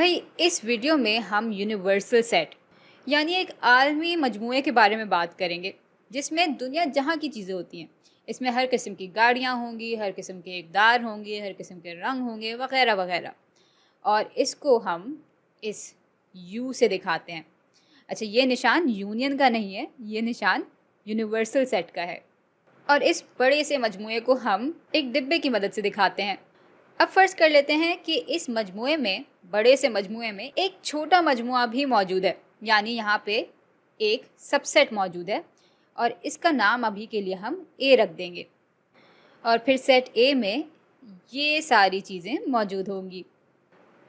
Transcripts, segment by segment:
भाई इस वीडियो में हम यूनिवर्सल सेट यानी एक आलमी मजमूए के बारे में बात करेंगे जिसमें दुनिया जहाँ की चीज़ें होती हैं। इसमें हर किस्म की गाड़ियाँ होंगी, हर किस्म के इक़दार होंगे, हर किस्म के रंग होंगे वगैरह वगैरह। और इसको हम इस यू से दिखाते हैं। अच्छा, ये निशान यूनियन का नहीं है, ये निशान यूनिवर्सल सेट का है। और इस बड़े से मजमूए को हम एक डिब्बे की मदद से दिखाते हैं। अब फ़र्ज़ कर लेते हैं कि इस मजमूए में, बड़े से मजमूए में एक छोटा मजमुआ भी मौजूद है, यानी यहाँ पे एक सबसेट मौजूद है और इसका नाम अभी के लिए हम ए रख देंगे। और फिर सेट ए में ये सारी चीज़ें मौजूद होंगी।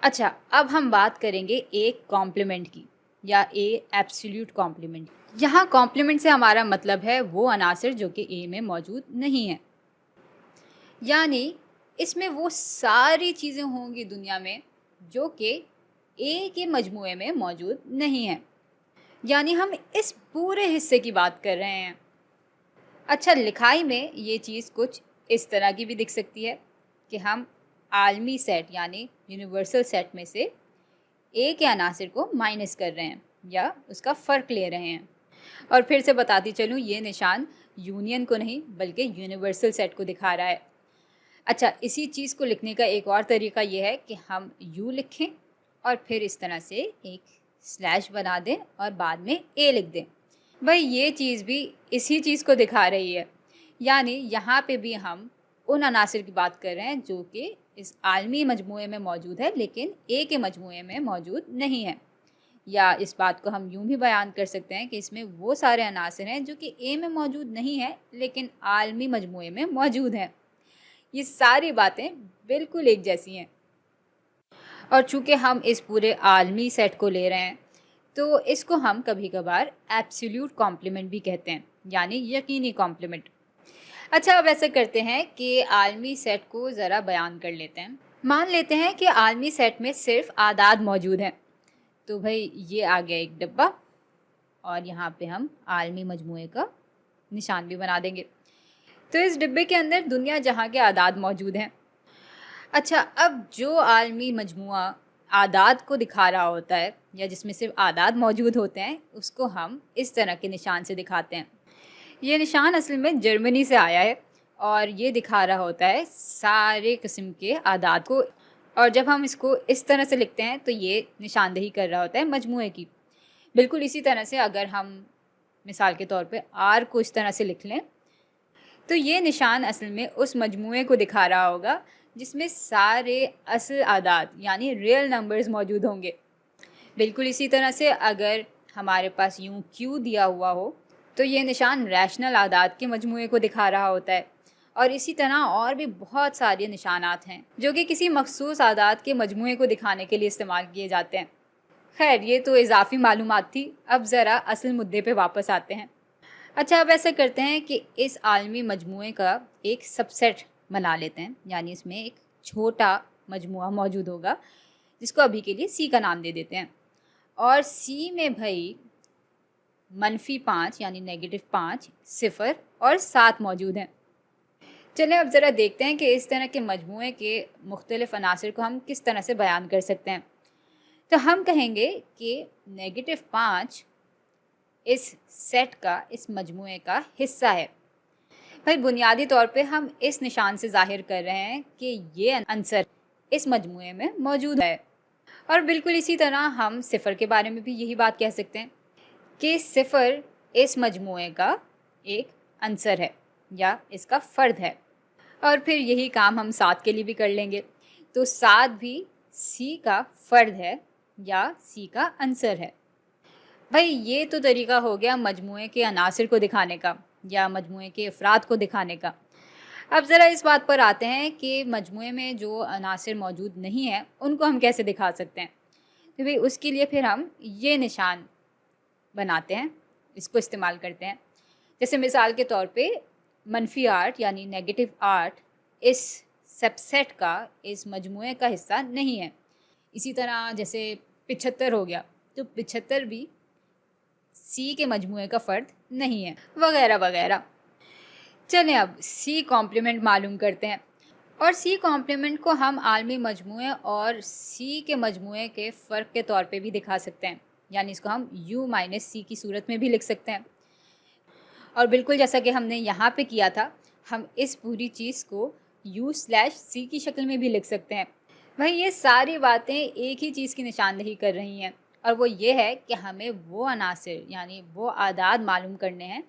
अच्छा, अब हम बात करेंगे एक कॉम्प्लीमेंट की या ए एब्सोल्यूट कॉम्प्लीमेंट। यहाँ कॉम्प्लीमेंट से हमारा मतलब है वो अनासर जो कि ए में मौजूद नहीं है, यानी इसमें वो सारी चीज़ें होंगी दुनिया में जो कि ए के मजमूए में मौजूद नहीं है, यानी हम इस पूरे हिस्से की बात कर रहे हैं। अच्छा, लिखाई में ये चीज़ कुछ इस तरह की भी दिख सकती है कि हम आलमी सेट यानी यूनिवर्सल सेट में से ए के अनासर को माइनस कर रहे हैं या उसका फ़र्क ले रहे हैं। और फिर से बताती चलूँ, ये निशान यूनियन को नहीं बल्कि यूनिवर्सल सेट को दिखा रहा है। अच्छा, इसी चीज़ को लिखने का एक और तरीका ये है कि हम यू लिखें और फिर इस तरह से एक स्लैश बना दें और बाद में ए लिख दें। भाई ये चीज़ भी इसी चीज़ को दिखा रही है, यानी यहाँ पे भी हम उन अनासर की बात कर रहे हैं जो कि इस आलमी मजमूए में मौजूद है लेकिन ए के मजमूए में मौजूद नहीं है। या इस बात को हम यूँ भी बयान कर सकते हैं कि इसमें वो सारे अनासर हैं जो कि ए में मौजूद नहीं है लेकिन आलमी मजमूए में मौजूद हैं। ये सारी बातें बिल्कुल एक जैसी हैं। और चूँकि हम इस पूरे आलमी सेट को ले रहे हैं तो इसको हम कभी कभार एब्सोल्यूट कॉम्प्लीमेंट भी कहते हैं, यानी यकीनी कॉम्प्लीमेंट। अच्छा, अब ऐसा करते हैं कि आलमी सेट को ज़रा बयान कर लेते हैं। मान लेते हैं कि आलमी सेट में सिर्फ आदाद मौजूद हैं, तो भाई ये आ गया एक डब्बा और यहाँ पे हम आलमी मजमूए का निशान भी बना देंगे। तो इस डिब्बे के अंदर दुनिया जहाँ के आदाद मौजूद हैं। अच्छा, अब जो आलमी मजमुआ आदाद को दिखा रहा होता है या जिसमें सिर्फ आदाद मौजूद होते हैं उसको हम इस तरह के निशान से दिखाते हैं। ये निशान असल में जर्मनी से आया है और ये दिखा रहा होता है सारे किस्म के आदाद को। और जब हम इसको इस तरह से लिखते हैं तो ये निशानदेही कर रहा होता है मजमुए की। बिल्कुल इसी तरह से अगर हम मिसाल के तौर पे आर को इस तरह से लिख लें तो ये निशान असल में उस मजमूए को दिखा रहा होगा जिसमें सारे असल आदाद यानी रियल नंबर्स मौजूद होंगे। बिल्कुल इसी तरह से अगर हमारे पास यूँ क्यू दिया हुआ हो तो ये निशान रैशनल आदाद के मजमूए को दिखा रहा होता है। और इसी तरह और भी बहुत सारे निशानात हैं जो कि किसी मखसूस आदाद के मजमूए को दिखाने के लिए इस्तेमाल किए जाते हैं। खैर, ये तो इजाफी मालूमात थी, अब ज़रा असल मुद्दे पे वापस आते हैं। अच्छा, अब ऐसा करते हैं कि इस आलमी मजमूए का एक सबसेट बना लेते हैं, यानी इसमें एक छोटा मजमुआ मौजूद होगा जिसको अभी के लिए सी का नाम दे देते हैं। और सी में भाई -5 यानी -5, 0 और 7 मौजूद हैं। चलें अब ज़रा देखते हैं कि इस तरह के मजमूए के मुख्तलिफ अनासर को हम किस तरह से बयान कर सकते हैं। तो हम कहेंगे कि -5 इस सेट का, इस मजमूए का हिस्सा है। भाई बुनियादी तौर पे हम इस निशान से ज़ाहिर कर रहे हैं कि ये अंसर इस मजमूए में मौजूद है। और बिल्कुल इसी तरह हम 0 के बारे में भी यही बात कह सकते हैं कि 0 इस मजमूए का एक अंसर है या इसका फ़र्द है। और फिर यही काम हम 7 के लिए भी कर लेंगे। तो 7 भी सी का फ़र्द है या सी का अंसर है। भाई ये तो तरीका हो गया मजमूए के अनासर को दिखाने का या मजमूए के अफराद को दिखाने का। अब ज़रा इस बात पर आते हैं कि मजमूए में जो अनासर मौजूद नहीं है उनको हम कैसे दिखा सकते हैं। तो भाई उसके लिए फिर हम ये निशान बनाते हैं, इसको इस्तेमाल करते हैं। जैसे मिसाल के तौर पे -8 यानी -8 इस सबसेट का, इस मजमूए का हिस्सा नहीं है। इसी तरह जैसे 75 हो गया तो 75 भी सी के मजमूए का फ़र्द नहीं है, वगैरह वगैरह। चलें अब सी कॉम्प्लीमेंट मालूम करते हैं। और सी कॉम्प्लीमेंट को हम आलमी मजमूए और सी के मजमूए के फ़र्क के तौर पे भी दिखा सकते हैं, यानी इसको हम u माइनस सी की सूरत में भी लिख सकते हैं। और बिल्कुल जैसा कि हमने यहाँ पे किया था, हम इस पूरी चीज़ को u स्लैश सी की शक्ल में भी लिख सकते हैं। भाई ये सारी बातें एक ही चीज़ की निशानदही कर रही हैं, और वो ये है कि हमें वो अनासिर यानी वो आदाद मालूम करने हैं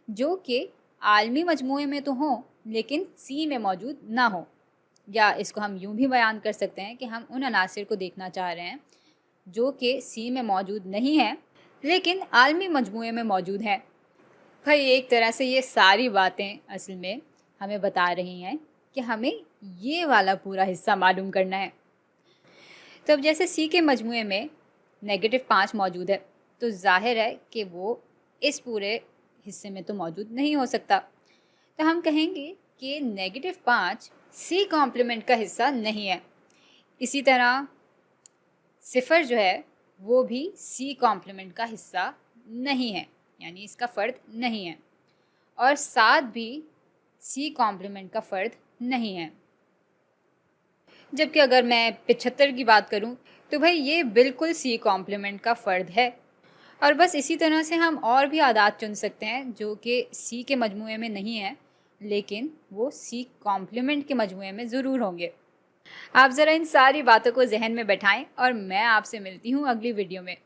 जो कि आलमी मजमूए में तो हों लेकिन सी में मौजूद ना हो। या इसको हम यूँ भी बयान कर सकते हैं कि हम उन अनासिर को देखना चाह रहे हैं जो कि सी में मौजूद नहीं हैं लेकिन आलमी मजमूए में मौजूद हैं। भाई एक तरह से ये सारी बातें असल में हमें बता रही हैं कि हमें ये वाला पूरा हिस्सा मालूम करना है। तो अब जैसे सी के मजमूए में -5 मौजूद है, तो ज़ाहिर है कि वो इस पूरे हिस्से में तो मौजूद नहीं हो सकता। तो हम कहेंगे कि -5 सी कॉम्प्लीमेंट का हिस्सा नहीं है। इसी तरह 0 जो है वो भी सी कॉम्प्लीमेंट का हिस्सा नहीं है, यानी इसका फ़र्द नहीं है। और 7 भी सी कॉम्प्लीमेंट का फ़र्द नहीं है। जबकि अगर मैं 75 की बात करूं तो भाई ये बिल्कुल सी कॉम्प्लीमेंट का फ़र्द है। और बस इसी तरह से हम और भी आदात चुन सकते हैं जो कि सी के मजमूए में नहीं है लेकिन वो सी कॉम्प्लीमेंट के मजमूए में ज़रूर होंगे। आप ज़रा इन सारी बातों को जहन में बैठाएं और मैं आपसे मिलती हूँ अगली वीडियो में।